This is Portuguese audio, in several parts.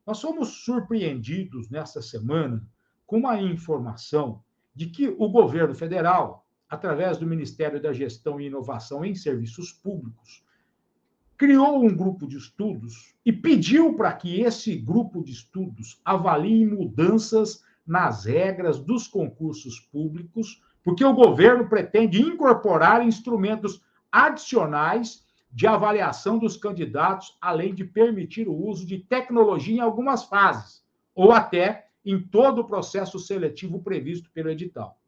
Nós fomos surpreendidos nessa semana com uma informação de que o governo federal, através do Ministério da Gestão e Inovação em Serviços Públicos, criou um grupo de estudos e pediu para que esse grupo de estudos avalie mudanças nas regras dos concursos públicos, porque o governo pretende incorporar instrumentos adicionais de avaliação dos candidatos, além de permitir o uso de tecnologia em algumas fases, ou até em todo o processo seletivo previsto pelo edital.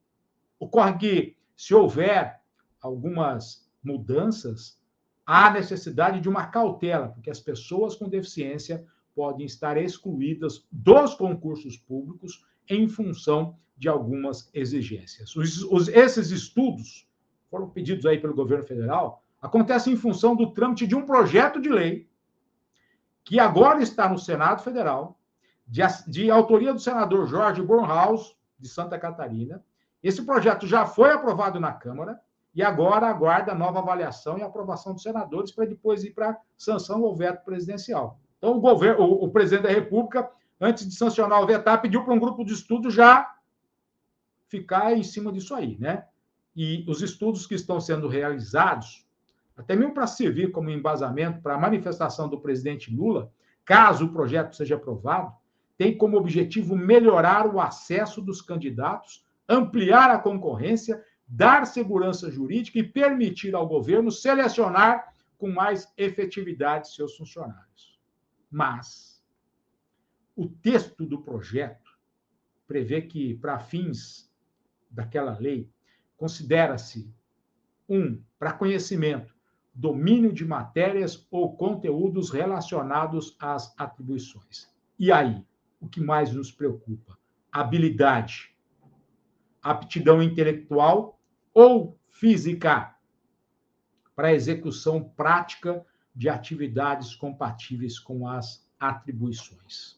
Ocorre que, se houver algumas mudanças, há necessidade de uma cautela, porque as pessoas com deficiência podem estar excluídas dos concursos públicos em função de algumas exigências. Esses estudos foram pedidos aí pelo governo federal, acontecem em função do trâmite de um projeto de lei que agora está no Senado Federal, de autoria do senador Jorge Bornhaus, de Santa Catarina. Esse projeto já foi aprovado na Câmara e agora aguarda nova avaliação e aprovação dos senadores para depois ir para sanção ou veto presidencial. Então, o presidente da República, antes de sancionar ou vetar, pediu para um grupo de estudo já ficar em cima disso aí, né? E os estudos que estão sendo realizados, até mesmo para servir como embasamento para a manifestação do presidente Lula, caso o projeto seja aprovado, tem como objetivo melhorar o acesso dos candidatos, ampliar a concorrência, dar segurança jurídica e permitir ao governo selecionar com mais efetividade seus funcionários. Mas o texto do projeto prevê que, para fins daquela lei, considera-se para conhecimento, domínio de matérias ou conteúdos relacionados às atribuições. E aí, o que mais nos preocupa? Habilidade, aptidão intelectual ou física para a execução prática de atividades compatíveis com as atribuições.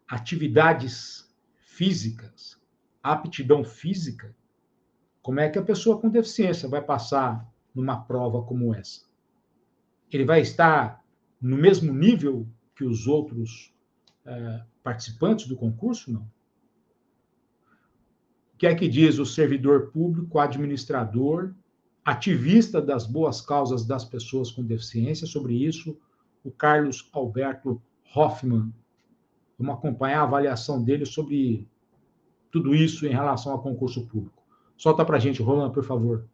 Atividades físicas, aptidão física, como é que a pessoa com deficiência vai passar numa prova como essa? Ele vai estar no mesmo nível que os outros participantes do concurso? Não. O que é que diz o servidor público, administrador, ativista das boas causas das pessoas com deficiência? Sobre isso, o Carlos Alberto Hoffmann. Vamos acompanhar a avaliação dele sobre tudo isso em relação ao concurso público. Solta para a gente, Roland, por favor.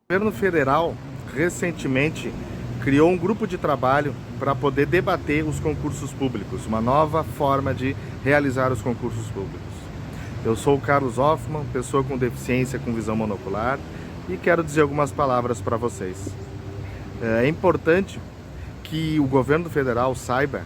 O governo federal, recentemente, criou um grupo de trabalho para poder debater os concursos públicos, uma nova forma de realizar os concursos públicos. Eu sou o Carlos Hoffmann, pessoa com deficiência com visão monocular, e quero dizer algumas palavras para vocês. É importante que o governo federal saiba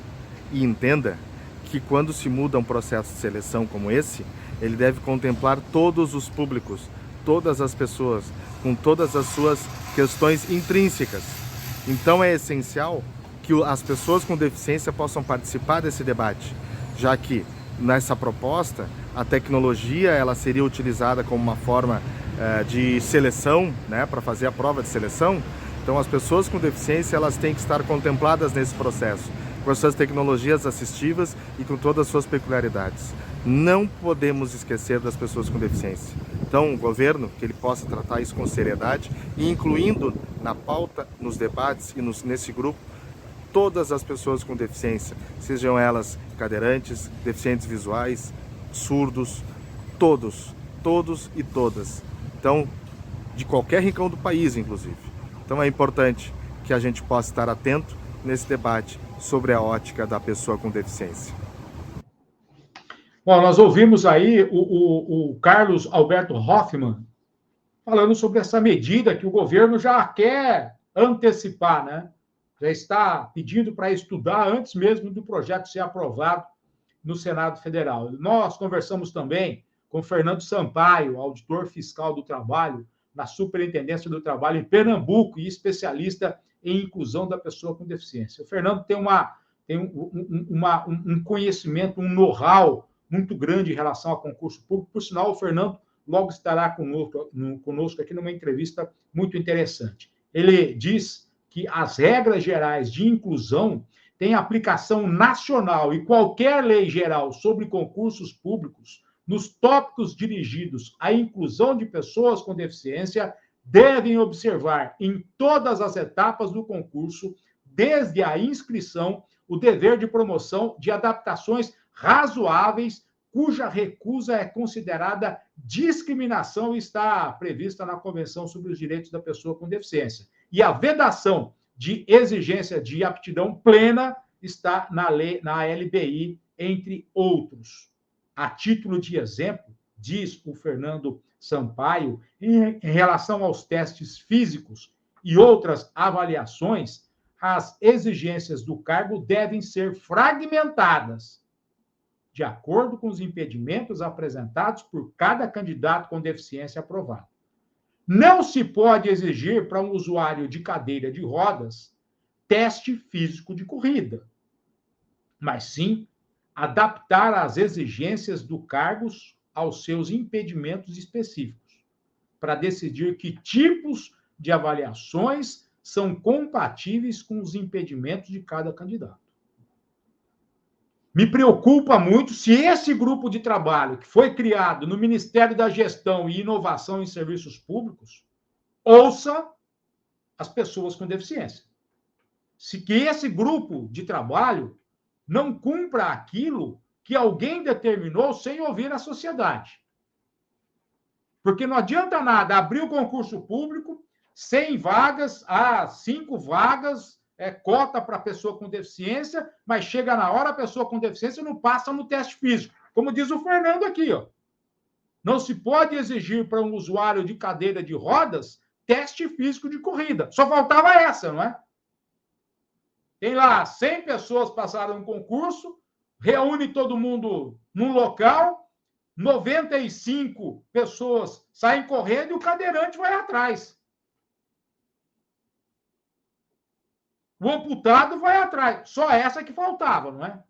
e entenda que quando se muda um processo de seleção como esse, ele deve contemplar todos os públicos, todas as pessoas, com todas as suas questões intrínsecas. Então é essencial que as pessoas com deficiência possam participar desse debate, já que nessa proposta a tecnologia ela seria utilizada como uma forma de seleção, né, para fazer a prova de seleção. Então as pessoas com deficiência elas têm que estar contempladas nesse processo, com as suas tecnologias assistivas e com todas as suas peculiaridades. Não podemos esquecer das pessoas com deficiência. Então, o governo, que ele possa tratar isso com seriedade e incluindo na pauta, nos debates e nesse grupo, todas as pessoas com deficiência, sejam elas cadeirantes, deficientes visuais, surdos, todos e todas. Então, de qualquer rincão do país, inclusive. Então, é importante que a gente possa estar atento nesse debate sobre a ótica da pessoa com deficiência. Bom, nós ouvimos aí o Carlos Alberto Hoffmann falando sobre essa medida que o governo já quer antecipar, né? Já está pedindo para estudar antes mesmo do projeto ser aprovado no Senado Federal. Nós conversamos também com Fernando Sampaio, auditor fiscal do trabalho, na Superintendência do Trabalho em Pernambuco e especialista em inclusão da pessoa com deficiência. O Fernando tem um conhecimento, um know-how muito grande em relação ao concurso público. Por sinal, o Fernando logo estará conosco aqui numa entrevista muito interessante. Ele diz que as regras gerais de inclusão tem aplicação nacional e qualquer lei geral sobre concursos públicos, nos tópicos dirigidos à inclusão de pessoas com deficiência, devem observar em todas as etapas do concurso, desde a inscrição, o dever de promoção de adaptações razoáveis, cuja recusa é considerada discriminação e está prevista na Convenção sobre os Direitos da Pessoa com Deficiência. E a vedação de exigência de aptidão plena está na LBI, entre outros. A título de exemplo, diz o Fernando Sampaio, em relação aos testes físicos e outras avaliações, as exigências do cargo devem ser fragmentadas, de acordo com os impedimentos apresentados por cada candidato com deficiência aprovado. Não se pode exigir para um usuário de cadeira de rodas teste físico de corrida, mas sim adaptar as exigências do cargo aos seus impedimentos específicos, para decidir que tipos de avaliações são compatíveis com os impedimentos de cada candidato. Me preocupa muito se esse grupo de trabalho que foi criado no Ministério da Gestão e Inovação em Serviços Públicos ouça as pessoas com deficiência. Se que esse grupo de trabalho não cumpra aquilo que alguém determinou sem ouvir a sociedade. Porque não adianta nada abrir o concurso público, 100 vagas, 5 vagas, cota para pessoa com deficiência, mas chega na hora, a pessoa com deficiência não passa no teste físico. Como diz o Fernando aqui, ó. Não se pode exigir para um usuário de cadeira de rodas teste físico de corrida. Só faltava essa, não é? Tem lá 100 pessoas passaram no concurso, reúne todo mundo num local, 95 pessoas saem correndo e o cadeirante vai atrás. O amputado vai atrás. Só essa que faltava, não é?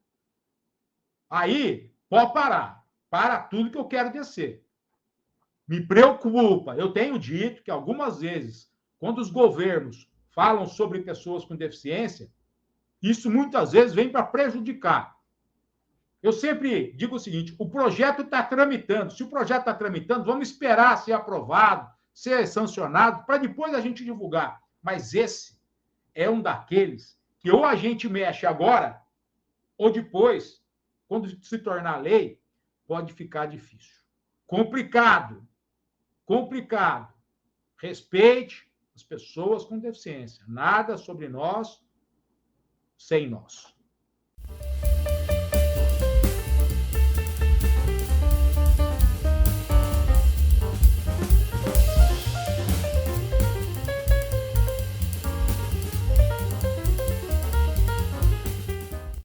Aí, pode parar. Para tudo que eu quero descer. Me preocupa. Eu tenho dito que algumas vezes, quando os governos falam sobre pessoas com deficiência, isso muitas vezes vem para prejudicar. Eu sempre digo o seguinte, o projeto está tramitando. Se o projeto está tramitando, vamos esperar ser aprovado, ser sancionado, para depois a gente divulgar. Mas esse é um daqueles que ou a gente mexe agora, ou depois, quando se tornar lei, pode ficar difícil. Complicado. Complicado. Respeite as pessoas com deficiência. Nada sobre nós sem nós.